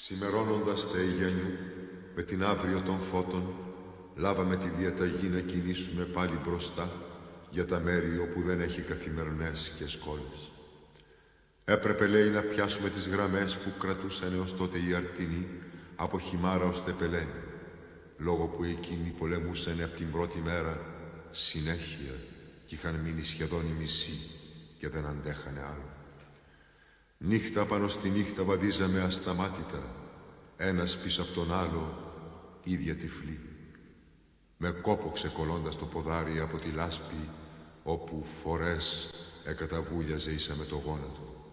Ξημερώνοντας τε Αιγιανιού, με την αύριο των φώτων, λάβαμε τη διαταγή να κινήσουμε πάλι μπροστά για τα μέρη όπου δεν έχει καθημερινές και σκόλες. Έπρεπε, λέει, να πιάσουμε τις γραμμές που κρατούσαν έως τότε οι Αρτινοί από Χιμάρα ως Τεπελένη, λόγω που εκείνοι πολεμούσαν από την πρώτη μέρα συνέχεια και είχαν μείνει σχεδόν οι μισοί και δεν αντέχανε άλλο. Νύχτα πάνω στη νύχτα βαδίζαμε ασταμάτητα, ένας πίσω από τον άλλο, ίδια τυφλή, με κόπο ξεκολλώντας το ποδάρι από τη λάσπη, όπου φορές εκαταβούλιαζε ίσα με το γόνατο.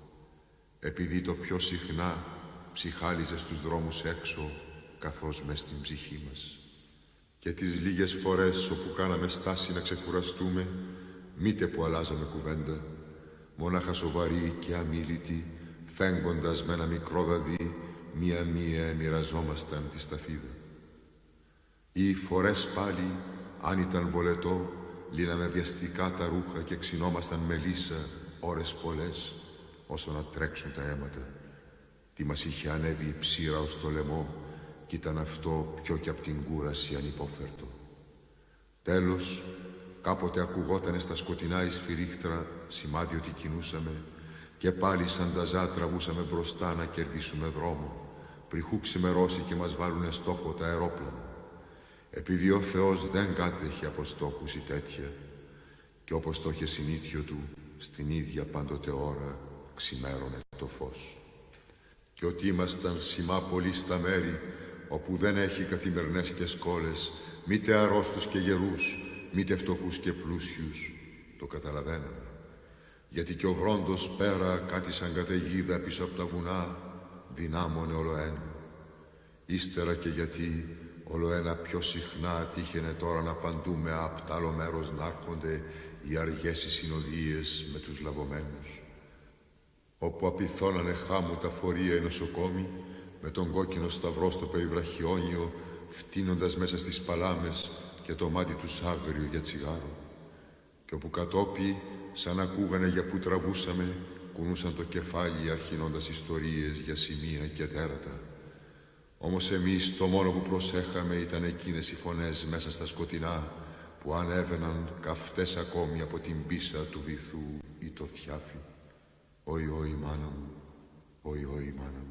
Επειδή το πιο συχνά ψυχάλιζε στους δρόμους έξω, καθώς μες στην ψυχή μας. Και τις λίγες φορές όπου κάναμε στάση να ξεκουραστούμε, μήτε που αλλάζαμε κουβέντα, μόναχα σοβαροί και αμίλητοι, φέγγοντας με ένα μικρό δαδί, μία-μία μοιραζόμασταν τη σταφίδα. Ή φορές πάλι, αν ήταν βολετό, λύναμε βιαστικά τα ρούχα και ξυνόμασταν με λύσα ώρες πολλές, όσο να τρέξουν τα αίματα. Τι μας είχε ανέβει η ψήρα ως το λαιμό, κι ήταν αυτό πιο κι απ' την κούραση ανυπόφερτο. Τέλος, κάποτε ακουγότανε στα σκοτεινά η σφυρίχτρα, σημάδι ότι κινούσαμε, και πάλι σαν ταζά τραβούσαμε μπροστά να κερδίσουμε δρόμο, πριχού ξημερώσει και μας βάλουνε στόχο τα αερόπλανα. Επειδή ο Θεός δεν κάτεχε από στόχους ή τέτοια, και όπως το είχε συνήθιο του, στην ίδια πάντοτε ώρα ξημέρωνε το φως. Και ότι ήμασταν σημά πολύ στα μέρη όπου δεν έχει καθημερινές και σκόλες, μήτε αρρώστους και γερούς, μήτε φτωχούς και πλούσιους, το καταλαβαίναμε. Γιατί κι ο βρόντος πέρα κάτι σαν καταιγίδα πίσω από τα βουνά δυνάμωνε ολοένα. Ύστερα και γιατί ολοένα πιο συχνά τύχαινε τώρα να παντούμε απ' τ' άλλο μέρος να έρχονται οι αργές οι συνοδείες με τους λαβωμένους. Όπου απειθώνανε χάμου τα φορεία οι νοσοκόμοι, με τον κόκκινο σταυρό στο περιβραχιόνιο, φτύνοντας μέσα στις παλάμες και το μάτι τους άγριο για τσιγάρο. Και όπου κατόπι, σαν ακούγανε για που τραβούσαμε, κουνούσαν το κεφάλι αρχινώντας ιστορίες για σημεία και τέρατα. Όμως εμείς το μόνο που προσέχαμε ήταν εκείνες οι φωνές μέσα στα σκοτεινά που ανέβαιναν καυτές ακόμη από την πίσα του βυθού ή το θιάφι. Όι, όι, μάνα μου, όι, όι, μάνα μου.